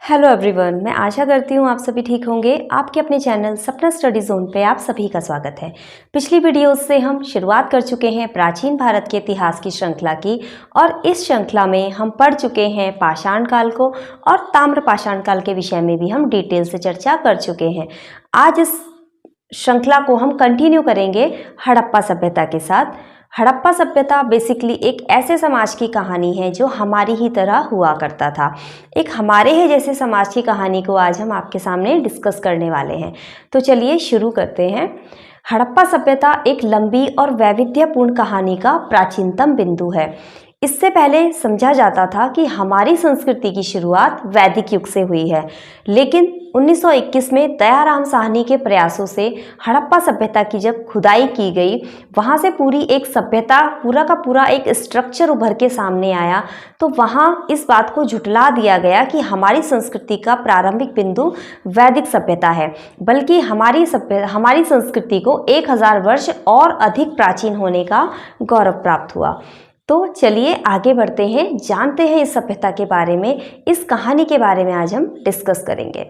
Hello everyone, मैं आशा करती हूँ आप सभी ठीक होंगे। आपके अपने चैनल सपना स्टडी जोन पे आप सभी का स्वागत है। पिछली वीडियोस से हम शुरुआत कर चुके हैं प्राचीन भारत के इतिहास की श्रृंखला की, और इस श्रृंखला में हम पढ़ चुके हैं पाषाण काल को, और ताम्र पाषाण काल के विषय में भी हम डिटेल से चर्चा कर चुके हैं। आज इस श्रृंखला को हम कंटिन्यू करेंगे हड़प्पा सभ्यता के साथ। हड़प्पा सभ्यता बेसिकली एक ऐसे समाज की कहानी है जो हमारी ही तरह हुआ करता था। एक हमारे ही जैसे समाज की कहानी को आज हम आपके सामने डिस्कस करने वाले हैं। तो चलिए शुरू करते हैं। हड़प्पा सभ्यता एक लंबी और वैविध्यपूर्ण कहानी का प्राचीनतम बिंदु है। इससे पहले समझा जाता था कि हमारी संस्कृति की शुरुआत वैदिक युग से हुई है, लेकिन 1921 में दयाराम साहनी के प्रयासों से हड़प्पा सभ्यता की जब खुदाई की गई, वहाँ से पूरी एक सभ्यता, पूरा का पूरा एक स्ट्रक्चर उभर के सामने आया। तो वहाँ इस बात को झुठला दिया गया कि हमारी संस्कृति का प्रारंभिक बिंदु वैदिक सभ्यता है, बल्कि हमारी संस्कृति को 1000 वर्ष और अधिक प्राचीन होने का गौरव प्राप्त हुआ। तो चलिए आगे बढ़ते हैं, जानते हैं इस सभ्यता के बारे में। इस कहानी के बारे में आज हम डिस्कस करेंगे।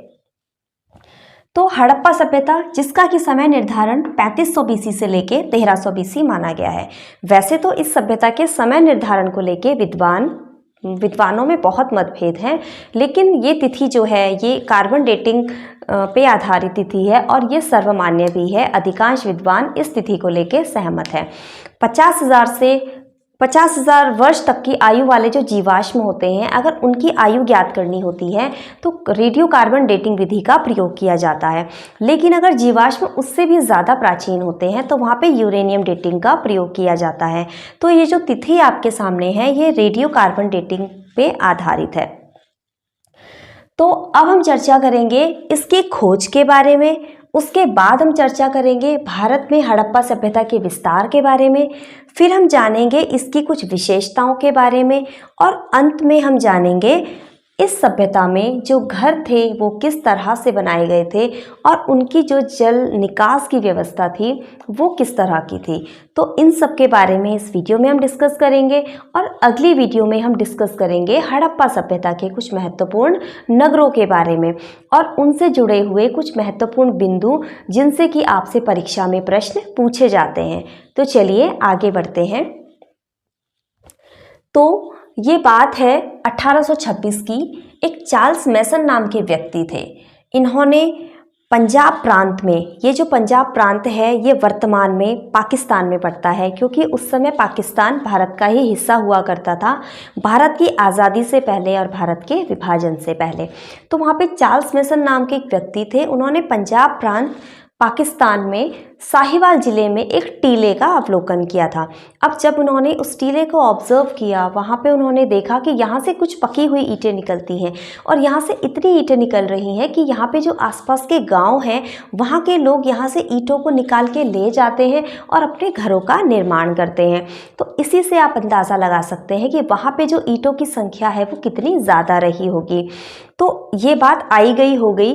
तो हड़प्पा सभ्यता, जिसका कि समय निर्धारण 3500 बीसी से लेके 1300 बीसी माना गया है। वैसे तो इस सभ्यता के समय निर्धारण को लेके विद्वानों में बहुत मतभेद हैं, लेकिन ये तिथि जो है ये कार्बन डेटिंग पे आधारित तिथि है और ये सर्वमान्य भी है। अधिकांश विद्वान इस तिथि को लेके सहमत है। 50,000 वर्ष तक की आयु वाले जो जीवाश्म होते हैं, अगर उनकी आयु ज्ञात करनी होती है तो रेडियो कार्बन डेटिंग विधि का प्रयोग किया जाता है। लेकिन अगर जीवाश्म उससे भी ज़्यादा प्राचीन होते हैं तो वहाँ पे यूरेनियम डेटिंग का प्रयोग किया जाता है। तो ये जो तिथि आपके सामने है ये रेडियो कार्बन डेटिंग पे आधारित है। तो अब हम चर्चा करेंगे इसकी खोज के बारे में। उसके बाद हम चर्चा करेंगे भारत में हड़प्पा सभ्यता के विस्तार के बारे में। फिर हम जानेंगे इसकी कुछ विशेषताओं के बारे में, और अंत में हम जानेंगे इस सभ्यता में जो घर थे वो किस तरह से बनाए गए थे, और उनकी जो जल निकास की व्यवस्था थी वो किस तरह की थी। तो इन सब के बारे में इस वीडियो में हम डिस्कस करेंगे, और अगली वीडियो में हम डिस्कस करेंगे हड़प्पा सभ्यता के कुछ महत्वपूर्ण नगरों के बारे में और उनसे जुड़े हुए कुछ महत्वपूर्ण बिंदु जिनसे कि आपसे परीक्षा में प्रश्न पूछे जाते हैं। तो चलिए आगे बढ़ते हैं। तो ये बात है 1826 की। एक चार्ल्स मैसन नाम के व्यक्ति थे। इन्होंने पंजाब प्रांत में, ये जो पंजाब प्रांत है ये वर्तमान में पाकिस्तान में पड़ता है, क्योंकि उस समय पाकिस्तान भारत का ही हिस्सा हुआ करता था, भारत की आज़ादी से पहले और भारत के विभाजन से पहले। तो वहाँ पे चार्ल्स मैसन नाम के एक व्यक्ति थे। उन्होंने पंजाब प्रांत पाकिस्तान में साहिवाल ज़िले में एक टीले का अवलोकन किया था। अब जब उन्होंने उस टीले को ऑब्जर्व किया, वहाँ पे उन्होंने देखा कि यहाँ से कुछ पकी हुई ईंटें निकलती हैं, और यहाँ से इतनी ईंटें निकल रही हैं कि यहाँ पे जो आसपास के गांव हैं वहाँ के लोग यहाँ से ईंटों को निकाल के ले जाते हैं और अपने घरों का निर्माण करते हैं। तो इसी से आप अंदाज़ा लगा सकते हैं कि वहाँ पर जो ईंटों की संख्या है वो कितनी ज़्यादा रही होगी। तो ये बात आई गई हो गई।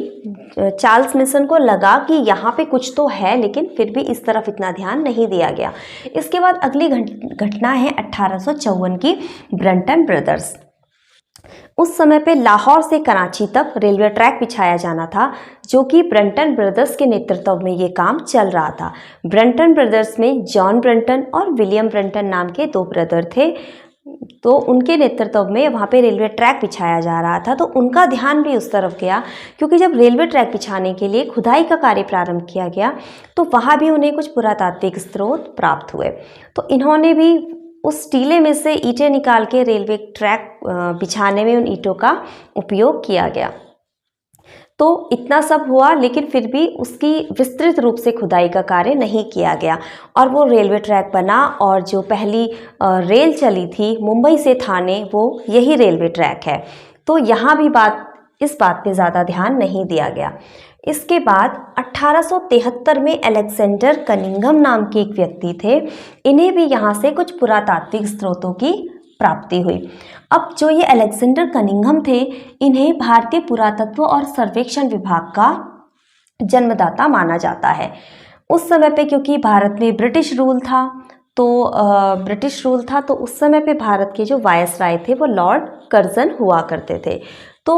चार्ल्स मैसन को लगा कि यहाँ पे कुछ तो है, लेकिन फिर भी इस तरफ इतना ध्यान नहीं दिया गया। इसके बाद अगली घटना है 1854 की, ब्रंटन ब्रदर्स। उस समय पे लाहौर से कराची तक रेलवे ट्रैक बिछाया जाना था, जो कि ब्रंटन ब्रदर्स के नेतृत्व में ये काम चल रहा था। ब्रंटन ब्रदर्स में जॉन ब्रंटन और विलियम ब्रंटन नाम के 2 ब्रदर थे। तो उनके नेतृत्व में वहाँ पे रेलवे ट्रैक बिछाया जा रहा था। तो उनका ध्यान भी उस तरफ गया, क्योंकि जब रेलवे ट्रैक बिछाने के लिए खुदाई का कार्य प्रारंभ किया गया तो वहाँ भी उन्हें कुछ पुरातात्विक स्रोत प्राप्त हुए। तो इन्होंने भी उस टीले में से ईंटें निकाल के रेलवे ट्रैक बिछाने में उन ईंटों का उपयोग किया गया। तो इतना सब हुआ, लेकिन फिर भी उसकी विस्तृत रूप से खुदाई का कार्य नहीं किया गया, और वो रेलवे ट्रैक बना। और जो पहली रेल चली थी मुंबई से थाने, वो यही रेलवे ट्रैक है। तो यहाँ भी इस बात पे ज़्यादा ध्यान नहीं दिया गया। इसके बाद 1873 में अलेक्जेंडर कनिंघम नाम के एक व्यक्ति थे। इन्हें भी यहाँ से कुछ पुरातात्विक स्रोतों की प्राप्ति हुई। अब जो ये अलेक्जेंडर कनिंघम थे, इन्हें भारतीय पुरातत्व और सर्वेक्षण विभाग का जन्मदाता माना जाता है। उस समय पे क्योंकि भारत में ब्रिटिश रूल था, तो उस समय पे भारत के जो वायसराय थे वो लॉर्ड कर्जन हुआ करते थे। तो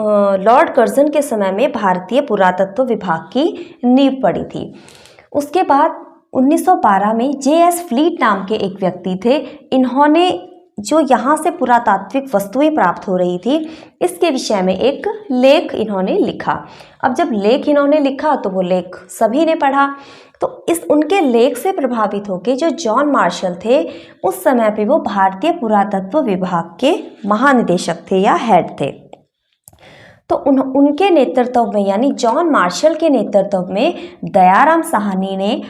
लॉर्ड कर्जन के समय में भारतीय पुरातत्व विभाग की नींव पड़ी थी। उसके बाद 1912 में J.S. फ्लीट नाम के एक व्यक्ति थे। इन्होंने जो यहाँ से पुरातात्विक वस्तुएं प्राप्त हो रही थी इसके विषय में एक लेख इन्होंने लिखा। अब जब लेख इन्होंने लिखा तो वो लेख सभी ने पढ़ा, तो इस उनके लेख से प्रभावित होकर जो जॉन मार्शल थे उस समय पे वो भारतीय पुरातत्व विभाग के महानिदेशक थे या हेड थे। तो उनके नेतृत्व में यानी जॉन मार्शल के नेतृत्व में दयाराम साहनी ने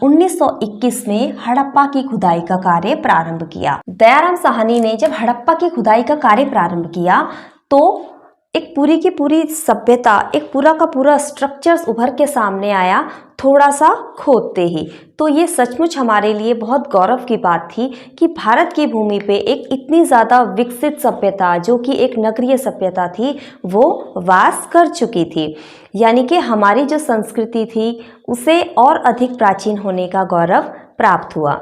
1921 में हड़प्पा की खुदाई का कार्य प्रारंभ किया। दयाराम साहनी ने जब हड़प्पा की खुदाई का कार्य प्रारंभ किया तो एक पूरी की पूरी सभ्यता, एक पूरा का पूरा स्ट्रक्चर्स उभर के सामने आया थोड़ा सा खोदते ही। तो ये सचमुच हमारे लिए बहुत गौरव की बात थी कि भारत की भूमि पे एक इतनी ज़्यादा विकसित सभ्यता जो कि एक नगरीय सभ्यता थी वो वास कर चुकी थी। यानी कि हमारी जो संस्कृति थी उसे और अधिक प्राचीन होने का गौरव प्राप्त हुआ।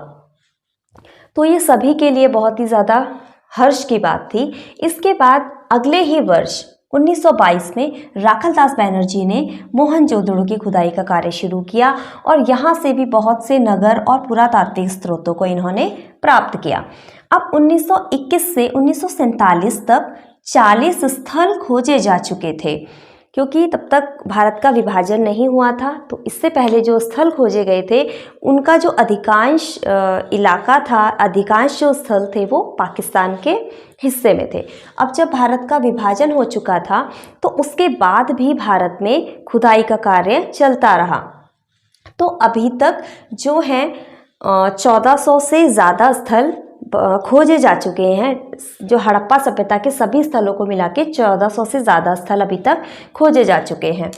तो ये सभी के लिए बहुत ही ज़्यादा हर्ष की बात थी। इसके बाद अगले ही वर्ष 1922 में राखलदास बैनर्जी ने मोहनजोदड़ो की खुदाई का कार्य शुरू किया और यहाँ से भी बहुत से नगर और पुरातात्विक स्रोतों को इन्होंने प्राप्त किया। अब 1921 से 1947 तक 40 स्थल खोजे जा चुके थे, क्योंकि तब तक भारत का विभाजन नहीं हुआ था। तो इससे पहले जो स्थल खोजे गए थे उनका जो अधिकांश इलाका था, अधिकांश जो स्थल थे वो पाकिस्तान के हिस्से में थे। अब जब भारत का विभाजन हो चुका था तो उसके बाद भी भारत में खुदाई का कार्य चलता रहा। तो अभी तक जो है 1400 से ज़्यादा स्थल खोजे जा चुके हैं। जो हड़प्पा सभ्यता के सभी स्थलों को मिला के 1400 से ज़्यादा स्थल अभी तक खोजे जा चुके हैं।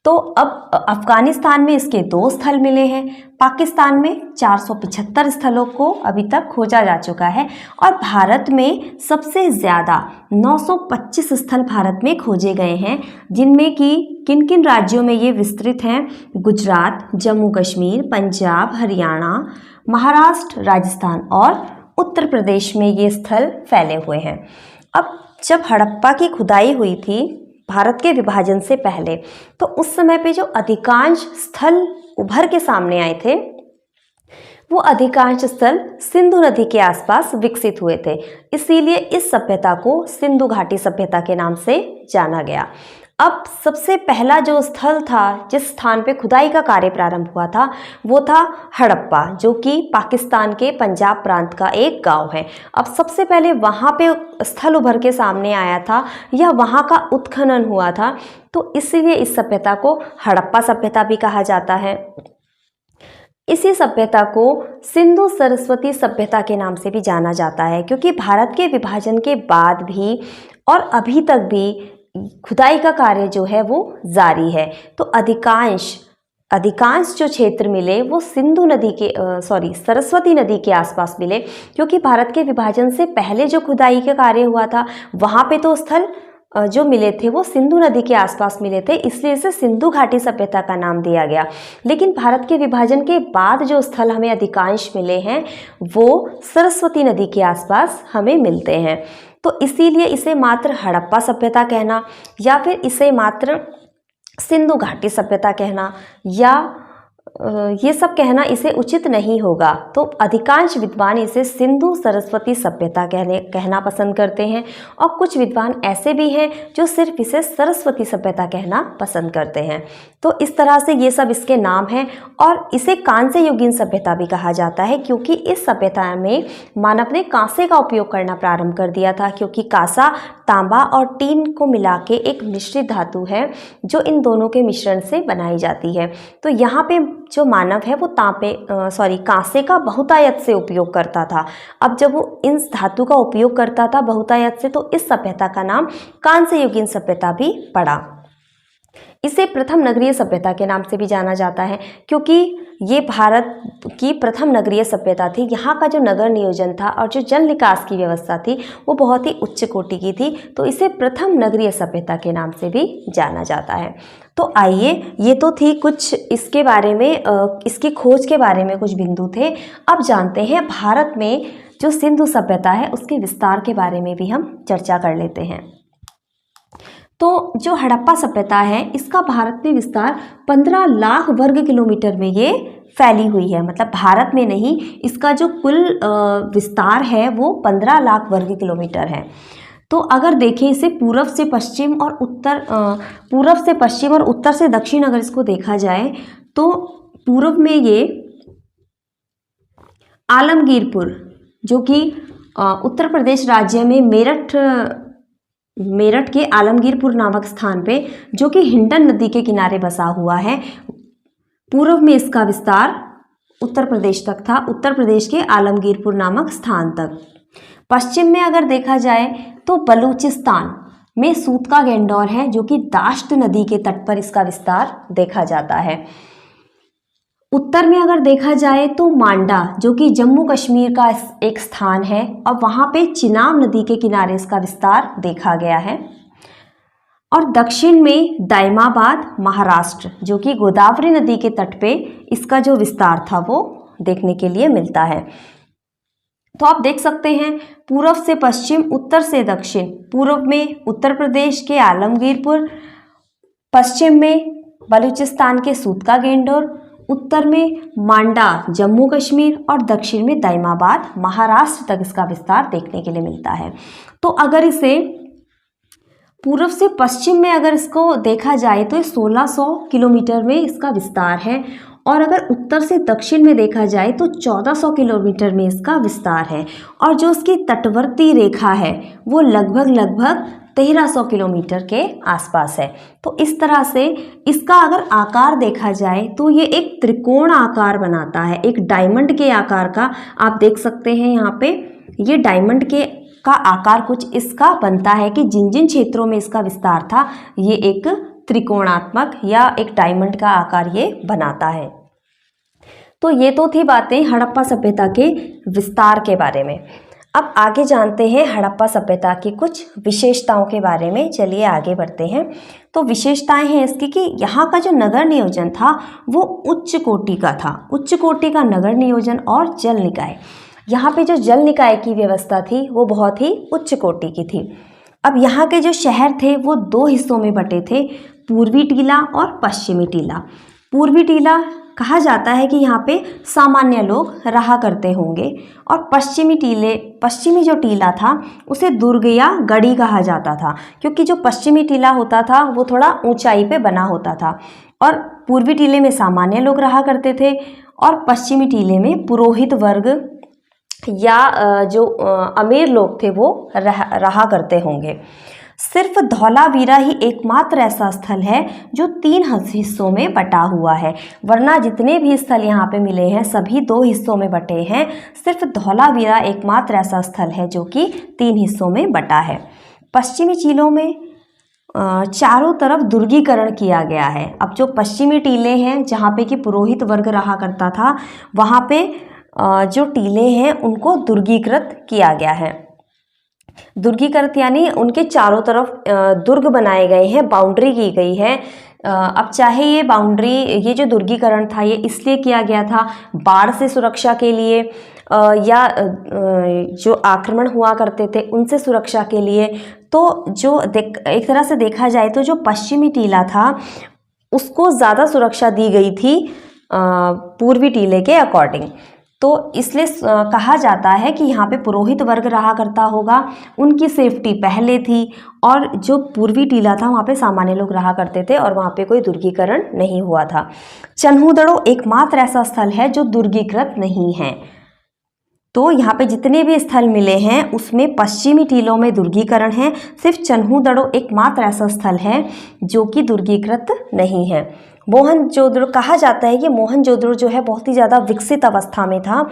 तो अब अफ़गानिस्तान में इसके 2 स्थल मिले हैं, पाकिस्तान में 475 स्थलों को अभी तक खोजा जा चुका है और भारत में सबसे ज़्यादा 925 स्थल भारत में खोजे गए हैं, जिनमें कि किन किन राज्यों में ये विस्तृत हैं? गुजरात, जम्मू कश्मीर, पंजाब, हरियाणा, महाराष्ट्र, राजस्थान और उत्तर प्रदेश में ये स्थल फैले हुए हैं। अब जब हड़प्पा की खुदाई हुई थी भारत के विभाजन से पहले, तो उस समय पे जो अधिकांश स्थल उभर के सामने आए थे वो अधिकांश स्थल सिंधु नदी के आसपास विकसित हुए थे। इसीलिए इस सभ्यता को सिंधु घाटी सभ्यता के नाम से जाना गया। अब सबसे पहला जो स्थल था जिस स्थान पे खुदाई का कार्य प्रारंभ हुआ था वो था हड़प्पा, जो कि पाकिस्तान के पंजाब प्रांत का एक गांव है। अब सबसे पहले वहाँ पे स्थल उभर के सामने आया था या वहाँ का उत्खनन हुआ था, तो इसीलिए इस सभ्यता को हड़प्पा सभ्यता भी कहा जाता है। इसी सभ्यता को सिंधु सरस्वती सभ्यता के नाम से भी जाना जाता है, क्योंकि भारत के विभाजन के बाद भी और अभी तक भी खुदाई का कार्य जो है वो जारी है। तो अधिकांश जो क्षेत्र मिले वो सिंधु नदी के सरस्वती नदी के आसपास मिले, क्योंकि भारत के विभाजन से पहले जो खुदाई का कार्य हुआ था वहाँ पे तो स्थल जो मिले थे वो सिंधु नदी के आसपास मिले थे, इसलिए इसे सिंधु घाटी सभ्यता का नाम दिया गया। लेकिन भारत के विभाजन के बाद जो स्थल हमें अधिकांश मिले हैं वो सरस्वती नदी के आसपास हमें मिलते हैं। तो इसीलिए इसे मात्र हड़प्पा सभ्यता कहना या फिर इसे मात्र सिंधु घाटी सभ्यता कहना या ये सब कहना इसे उचित नहीं होगा। तो अधिकांश विद्वान इसे सिंधु सरस्वती सभ्यता कहना पसंद करते हैं और कुछ विद्वान ऐसे भी हैं जो सिर्फ इसे सरस्वती सभ्यता कहना पसंद करते हैं। तो इस तरह से ये सब इसके नाम हैं। और इसे कांस्य युगीन सभ्यता भी कहा जाता है, क्योंकि इस सभ्यता में मानव ने कांसे का उपयोग करना प्रारंभ कर दिया था, क्योंकि कांसा तांबा और टीन को मिला के एक मिश्रित धातु है जो इन दोनों के मिश्रण से बनाई जाती है। तो यहाँ पे जो मानव है वो कांसे का बहुतायत से उपयोग करता था। अब जब वो इन धातु का उपयोग करता था बहुतायत से, तो इस सभ्यता का नाम कांस्य युगीन सभ्यता भी पड़ा। इसे प्रथम नगरीय सभ्यता के नाम से भी जाना जाता है, क्योंकि ये भारत की प्रथम नगरीय सभ्यता थी। यहाँ का जो नगर नियोजन था और जो जन विकास की व्यवस्था थी वो बहुत ही उच्च कोटि की थी, तो इसे प्रथम नगरीय सभ्यता के नाम से भी जाना जाता है। तो आइए, ये तो थी कुछ इसके बारे में, इसकी खोज के बारे में कुछ बिंदु थे। अब जानते हैं भारत में जो सिंधु सभ्यता है उसके विस्तार के बारे में भी हम चर्चा कर लेते हैं। तो जो हड़प्पा सभ्यता है इसका भारत में विस्तार 15 लाख वर्ग किलोमीटर में ये फैली हुई है। मतलब भारत में नहीं, इसका जो कुल विस्तार है वो 15 लाख वर्ग किलोमीटर है। तो अगर देखें इसे पूर्व से पश्चिम और उत्तर से दक्षिण अगर इसको देखा जाए तो पूर्व में ये आलमगीरपुर, जो कि उत्तर प्रदेश राज्य में मेरठ के आलमगीरपुर नामक स्थान पे, जो कि हिंडन नदी के किनारे बसा हुआ है, पूर्व में इसका विस्तार उत्तर प्रदेश तक था, उत्तर प्रदेश के आलमगीरपुर नामक स्थान तक। पश्चिम में अगर देखा जाए तो बलूचिस्तान में सूत का गेंडोर है, जो कि दाश्त नदी के तट पर इसका विस्तार देखा जाता है। उत्तर में अगर देखा जाए तो मांडा, जो कि जम्मू कश्मीर का एक स्थान है, और वहाँ पे चिनाब नदी के किनारे इसका विस्तार देखा गया है। और दक्षिण में दाइमाबाद महाराष्ट्र, जो कि गोदावरी नदी के तट पे इसका जो विस्तार था वो देखने के लिए मिलता है। तो आप देख सकते हैं पूर्व से पश्चिम, उत्तर से दक्षिण। पूर्व में उत्तर प्रदेश के आलमगीरपुर, पश्चिम में बलूचिस्तान के सूत का गेंडोर, उत्तर में मांडा जम्मू कश्मीर और दक्षिण में दाइमाबाद महाराष्ट्र तक इसका विस्तार देखने के लिए मिलता है। तो अगर इसे पूर्व से पश्चिम में अगर इसको देखा जाए तो 1600 किलोमीटर में इसका विस्तार है, और अगर उत्तर से दक्षिण में देखा जाए तो 1400 किलोमीटर में इसका विस्तार है, और जो इसकी तटवर्ती रेखा है वो लगभग 1300 किलोमीटर के आसपास है। तो इस तरह से इसका अगर आकार देखा जाए तो ये एक त्रिकोण आकार बनाता है, एक डायमंड के आकार का। आप देख सकते हैं यहाँ पे ये डायमंड का आकार कुछ इसका बनता है कि जिन जिन क्षेत्रों में इसका विस्तार था ये एक त्रिकोणात्मक या एक डायमंड का आकार ये बनाता है। तो ये तो थी बातें हड़प्पा सभ्यता के विस्तार के बारे में। अब आगे जानते हैं हड़प्पा सभ्यता की कुछ विशेषताओं के बारे में। चलिए आगे बढ़ते हैं। तो विशेषताएं हैं इसकी कि यहाँ का जो नगर नियोजन था वो उच्च कोटि का था, उच्च कोटि का नगर नियोजन और जल निकाय। यहाँ पे जो जल निकाय की व्यवस्था थी वो बहुत ही उच्च कोटि की थी। अब यहाँ के जो शहर थे वो 2 हिस्सों में बटे थे, पूर्वी टीला और पश्चिमी टीला। पूर्वी टीला कहा जाता है कि यहाँ पे सामान्य लोग रहा करते होंगे, और पश्चिमी जो टीला था उसे दुर्ग या गढ़ी कहा जाता था, क्योंकि जो पश्चिमी टीला होता था वो थोड़ा ऊंचाई पे बना होता था, और पूर्वी टीले में सामान्य लोग रहा करते थे, और पश्चिमी टीले में पुरोहित वर्ग या जो अमीर लोग थे वो रहा करते होंगे। सिर्फ धौलावीरा ही एकमात्र ऐसा स्थल है जो 3 हिस्सों में बटा हुआ है, वरना जितने भी स्थल यहाँ पे मिले हैं सभी 2 हिस्सों में बटे हैं। सिर्फ धौलावीरा एकमात्र ऐसा स्थल है जो कि 3 हिस्सों में बटा है। पश्चिमी टीलों में चारों तरफ दुर्गीकरण किया गया है। अब जो पश्चिमी टीले हैं जहाँ पे कि पुरोहित वर्ग रहा करता था, वहाँ पे जो टीले हैं उनको दुर्गीकृत किया गया है। दुर्गीकृत यानी उनके चारों तरफ दुर्ग बनाए गए हैं, बाउंड्री की गई है। अब चाहे ये जो दुर्गीकरण था ये इसलिए किया गया था बाढ़ से सुरक्षा के लिए, या जो आक्रमण हुआ करते थे उनसे सुरक्षा के लिए। तो जो एक तरह से देखा जाए तो जो पश्चिमी टीला था उसको ज़्यादा सुरक्षा दी गई थी पूर्वी टीले के अकॉर्डिंग। तो इसलिए कहा जाता है कि यहाँ पे पुरोहित वर्ग रहा करता होगा, उनकी सेफ्टी पहले थी, और जो पूर्वी टीला था वहाँ पे सामान्य लोग रहा करते थे और वहाँ पे कोई दुर्गीकरण नहीं हुआ था। चन्हूदड़ो एकमात्र ऐसा स्थल है जो दुर्गीकृत नहीं है। तो यहाँ पे जितने भी स्थल मिले हैं उसमें पश्चिमी टीलों में दुर्गीकरण है, सिर्फ चन्हूदड़ो एकमात्र ऐसा स्थल है जो कि दुर्गीकृत नहीं है। मोहनजोदड़ो कहा जाता है कि मोहनजोदड़ो जो है बहुत ही ज़्यादा विकसित अवस्था में था,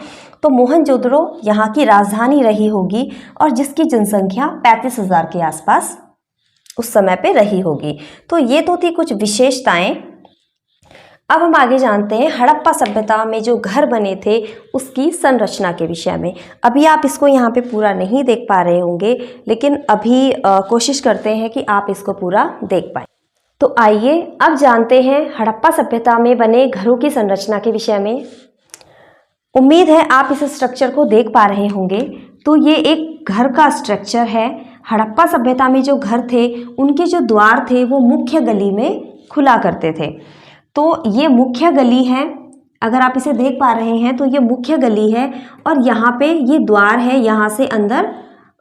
तो मोहनजोदड़ो यहाँ की राजधानी रही होगी और जिसकी जनसंख्या 35,000 के आसपास उस समय पे रही होगी। तो ये तो थी कुछ विशेषताएं। अब हम आगे जानते हैं हड़प्पा सभ्यता में जो घर बने थे उसकी संरचना के विषय में। अभी आप इसको यहाँ पे पूरा नहीं देख पा रहे होंगे, लेकिन अभी कोशिश करते हैं कि आप इसको पूरा देख पाएँ। तो आइए अब जानते हैं हड़प्पा सभ्यता में बने घरों की संरचना के विषय में। उम्मीद है आप इस स्ट्रक्चर को देख पा रहे होंगे। तो ये एक घर का स्ट्रक्चर है। हड़प्पा सभ्यता में जो घर थे उनके जो द्वार थे वो मुख्य गली में खुला करते थे। तो ये मुख्य गली है, अगर आप इसे देख पा रहे हैं तो ये मुख्य गली है और यहाँ पे ये द्वार है, यहाँ से अंदर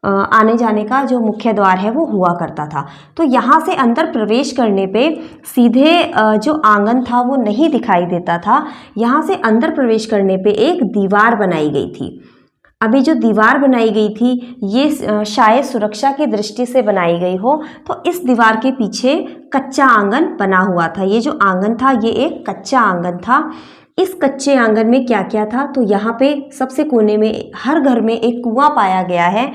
आने जाने का जो मुख्य द्वार है वो हुआ करता था। तो यहाँ से अंदर प्रवेश करने पे सीधे जो आंगन था वो नहीं दिखाई देता था, यहाँ से अंदर प्रवेश करने पे एक दीवार बनाई गई थी। अभी जो दीवार बनाई गई थी ये शायद सुरक्षा की दृष्टि से बनाई गई हो, तो इस दीवार के पीछे कच्चा आंगन बना हुआ था। ये जो आंगन था ये एक कच्चा आंगन था। इस कच्चे आंगन में क्या क्या था, तो यहाँ पे सबसे कोने में हर घर में एक कुआं पाया गया है।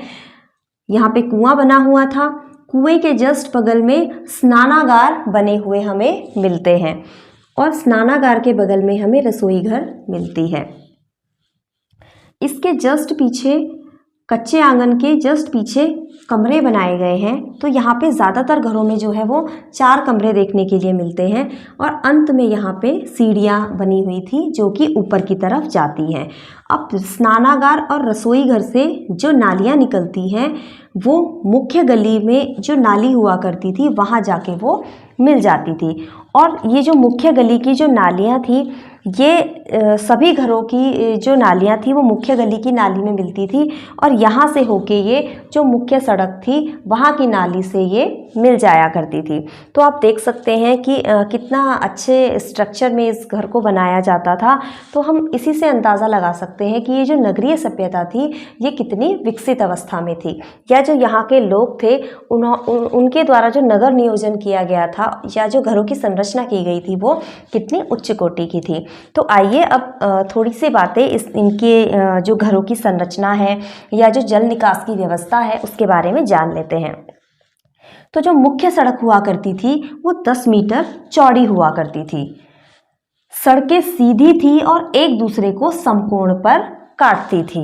यहाँ पे कुआं बना हुआ था, कुएं के जस्ट बगल में स्नानागार बने हुए हमें मिलते हैं और स्नानागार के बगल में हमें रसोई घर मिलती है। इसके जस्ट पीछे, कच्चे आंगन के जस्ट पीछे कमरे बनाए गए हैं। तो यहाँ पे ज़्यादातर घरों में जो है वो 4 कमरे देखने के लिए मिलते हैं और अंत में यहाँ पे सीढ़ियाँ बनी हुई थी जो कि ऊपर की तरफ जाती हैं। अब स्नानागार और रसोई घर से जो नालियाँ निकलती हैं वो मुख्य गली में जो नाली हुआ करती थी वहाँ जाके वो मिल जाती थी। और ये जो मुख्य गली की जो नालियाँ थी ये सभी घरों की जो नालियाँ थी वो मुख्य गली की नाली में मिलती थी और यहाँ से होके ये जो मुख्य सड़क थी वहाँ की नाली से ये मिल जाया करती थी। तो आप देख सकते हैं कि कितना अच्छे स्ट्रक्चर में इस घर को बनाया जाता था। तो हम इसी से अंदाज़ा लगा सकते हैं कि ये जो नगरीय सभ्यता थी ये कितनी विकसित अवस्था में थी, या जो यहाँ के लोग थे उनके द्वारा जो नगर नियोजन किया गया था या जो घरों की संरचना की गई थी वो कितनी उच्च कोटि की थी। तो आइए अब थोड़ी सी बातें इनके जो घरों की संरचना है या जो जल निकास की व्यवस्था है उसके बारे में जान लेते हैं। तो जो मुख्य सड़क हुआ करती थी वो 10 मीटर चौड़ी हुआ करती थी। सड़कें सीधी थी और एक दूसरे को समकोण पर काटती थी।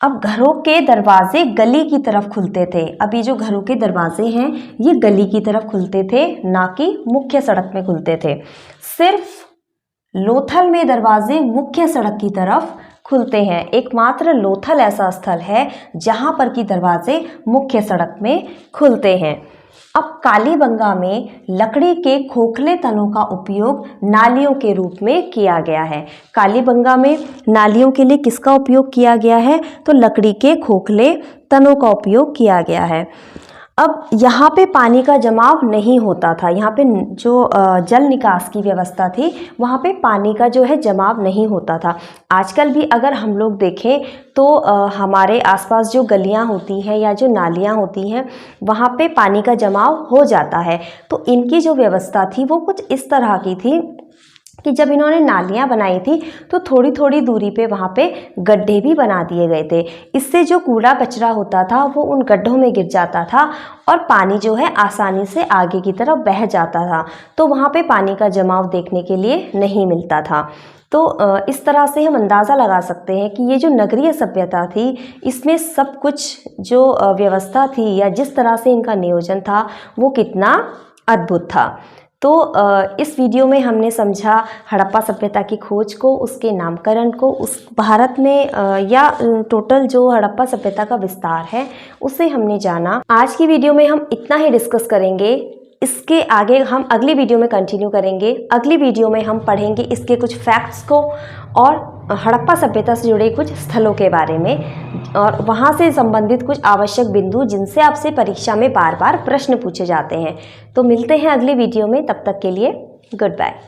अब घरों के दरवाजे गली की तरफ खुलते थे। अब ये जो घरों के दरवाजे हैं ये गली की तरफ खुलते थे, ना कि मुख्य सड़क में खुलते थे। सिर्फ लोथल में दरवाजे मुख्य सड़क की तरफ खुलते हैं। एकमात्र लोथल ऐसा स्थल है जहां पर कि दरवाजे मुख्य सड़क में खुलते हैं। अब कालीबंगा में लकड़ी के खोखले तनों का उपयोग नालियों के रूप में किया गया है। कालीबंगा में नालियों के लिए किसका उपयोग किया गया है, तो लकड़ी के खोखले तनों का उपयोग किया गया है। अब यहाँ पे पानी का जमाव नहीं होता था। यहाँ पे जो जल निकास की व्यवस्था थी वहाँ पे पानी का जो है जमाव नहीं होता था। आजकल भी अगर हम लोग देखें तो हमारे आसपास जो गलियाँ होती हैं या जो नालियाँ होती हैं वहाँ पे पानी का जमाव हो जाता है। तो इनकी जो व्यवस्था थी वो कुछ इस तरह की थी कि जब इन्होंने नालियाँ बनाई थी तो थोड़ी थोड़ी दूरी पे वहाँ पे गड्ढे भी बना दिए गए थे। इससे जो कूड़ा कचरा होता था वो उन गड्ढों में गिर जाता था और पानी जो है आसानी से आगे की तरफ बह जाता था। तो वहाँ पे पानी का जमाव देखने के लिए नहीं मिलता था। तो इस तरह से हम अंदाज़ा लगा सकते हैं कि ये जो नगरीय सभ्यता थी इसमें सब कुछ जो व्यवस्था थी या जिस तरह से इनका नियोजन था वो कितना अद्भुत था। तो इस वीडियो में हमने समझा हड़प्पा सभ्यता की खोज को, उसके नामकरण को, उस भारत में या टोटल जो हड़प्पा सभ्यता का विस्तार है उसे हमने जाना। आज की वीडियो में हम इतना ही डिस्कस करेंगे। इसके आगे हम अगली वीडियो में कंटिन्यू करेंगे। अगली वीडियो में हम पढ़ेंगे इसके कुछ फैक्ट्स को और हड़प्पा सभ्यता से जुड़े कुछ स्थलों के बारे में और वहाँ से संबंधित कुछ आवश्यक बिंदु जिनसे आपसे परीक्षा में बार बार प्रश्न पूछे जाते हैं। तो मिलते हैं अगली वीडियो में, तब तक के लिए गुड बाय।